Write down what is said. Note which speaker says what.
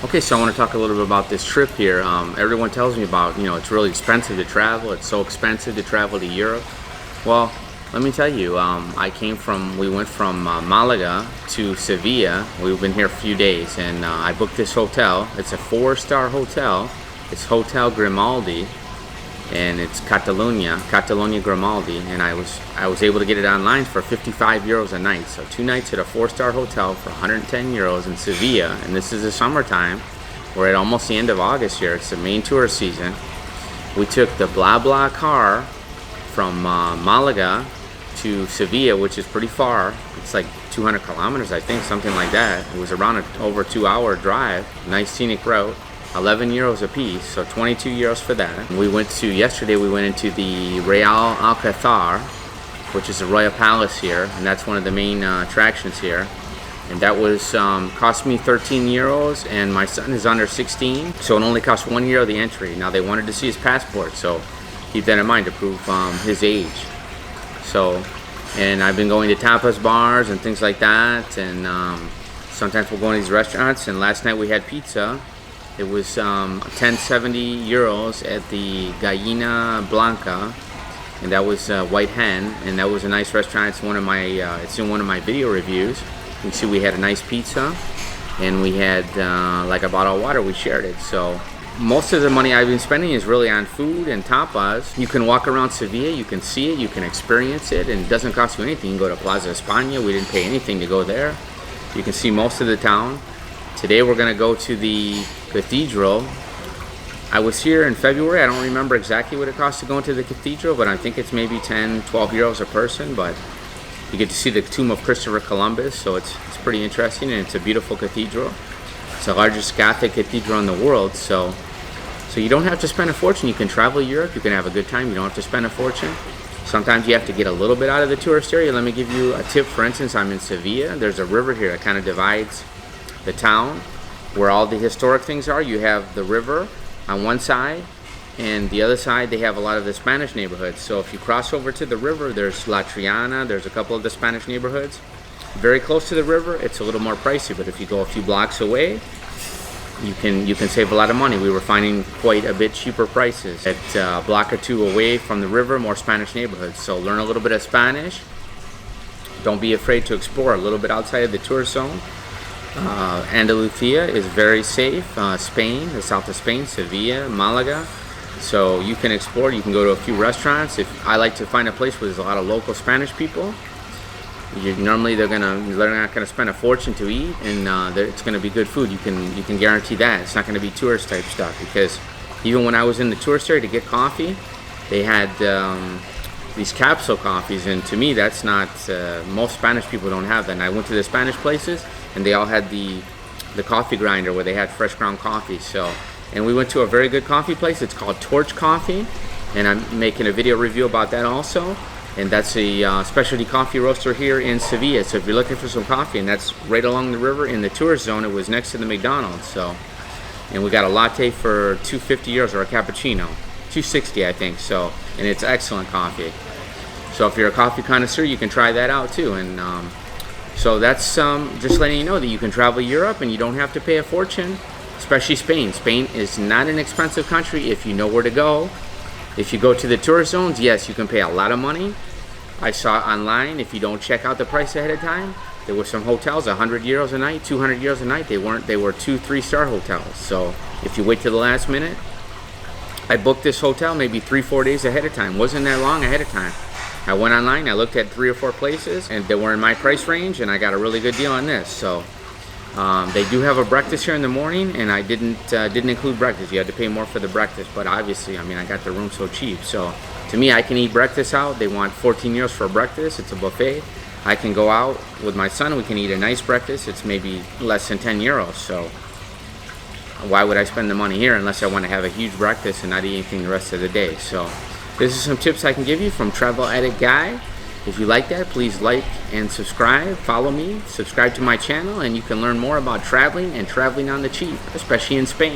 Speaker 1: Okay, so I want to talk a little bit about this trip here. Everyone tells me about, it's really expensive to travel. It's so expensive to travel to Europe. Well, let me tell you, we went from Malaga to Sevilla. We've been here a few days, and I booked this hotel. It's a 4-star hotel. It's Hotel Grimaldi, and it's Catalonia Grimaldi, and I was able to get it online for 55 euros a night. So 2 nights at a 4-star hotel for 110 euros in Sevilla, and this is the summertime. We're at almost the end of August here. It's the main tourist season. We took the blah blah car from Malaga to Sevilla, which is pretty far. It's like 200 kilometers, I think, something like that. It was around over 2-hour drive. Nice scenic route. 11 euros a piece, so 22 euros for that. Yesterday we went into the Real Alcázar, which is the royal palace here, and that's one of the main attractions here. And that was cost me 13 euros, and my son is under 16, so it only cost €1 the entry. Now they wanted to see his passport, so keep that in mind to prove his age. So, and I've been going to tapas bars and things like that, and sometimes we'll go to these restaurants, and last night we had pizza. It was 10.70 euros at the Gallina Blanca, and that was White Hen, and that was a nice restaurant. It's in one of my video reviews. You can see we had a nice pizza, and we had like a bottle of water. We shared it. So most of the money I've been spending is really on food and tapas. You can walk around Sevilla, you can see it, you can experience it, and it doesn't cost you anything. You can go to Plaza España. We didn't pay anything to go there. You can see most of the town. Today we're going to go to the cathedral. I was here in February. I don't remember exactly what it costs to go into the cathedral, but I think it's maybe 10-12 euros a person. But you get to see the tomb of Christopher Columbus, so it's pretty interesting, and it's a beautiful cathedral. It's the largest Gothic cathedral in the world, so you don't have to spend a fortune. You can travel Europe, you can have a good time, you don't have to spend a fortune. Sometimes you have to get a little bit out of the tourist area. Let me give you a tip. For instance, I'm in Sevilla. There's a river here that kind of divides the town where all the historic things are. You have the river on one side, and the other side they have a lot of the Spanish neighborhoods. So if you cross over to the river, there's La Triana, there's a couple of the Spanish neighborhoods. Very close to the river, it's a little more pricey, but if you go a few blocks away, you can save a lot of money. We were finding quite a bit cheaper prices at a block or two away from the river, more Spanish neighborhoods. So learn a little bit of Spanish. Don't be afraid to explore a little bit outside of the tourist zone. Andalusia is very safe. Spain, the south of Spain, Sevilla, Malaga. So you can explore. You can go to a few restaurants. I like to find a place where there's a lot of local Spanish people. Normally they're not gonna spend a fortune to eat, and it's gonna be good food. You can guarantee that. It's not gonna be tourist type stuff, because even when I was in the tourist area to get coffee, they had these capsule coffees, and to me that's not, most Spanish people don't have that. And I went to the Spanish places, and they all had the coffee grinder where they had fresh ground coffee. And we went to a very good coffee place. It's called Torch Coffee, and I'm making a video review about that also. And that's a specialty coffee roaster here in Sevilla. So if you're looking for some coffee, and that's right along the river in the tourist zone. It was next to the McDonald's. And we got a latte for 250 euros, or a cappuccino, 260 I think. And it's excellent coffee. So if you're a coffee connoisseur, you can try that out too. And so that's just letting you know that you can travel Europe and you don't have to pay a fortune, especially Spain. Spain is not an expensive country if you know where to go. If you go to the tourist zones, yes, you can pay a lot of money. I saw online, if you don't check out the price ahead of time, there were some hotels, 100 euros a night, 200 euros a night. They were 2-3 star hotels. So if you wait till the last minute, I booked this hotel maybe 3-4 days ahead of time. Wasn't that long ahead of time. I went online, I looked at 3 or 4 places, and they were in my price range, and I got a really good deal on this. So they do have a breakfast here in the morning, and I didn't include breakfast. You had to pay more for the breakfast, but obviously, I got the room so cheap. So to me, I can eat breakfast out. They want 14 euros for breakfast. It's a buffet. I can go out with my son. We can eat a nice breakfast. It's maybe less than 10 euros. So why would I spend the money here unless I want to have a huge breakfast and not eat anything the rest of the day? So this is some tips I can give you from Travel Addict Guy. If you like that, please like and subscribe. Follow me, subscribe to my channel, and you can learn more about traveling and traveling on the cheap, especially in Spain.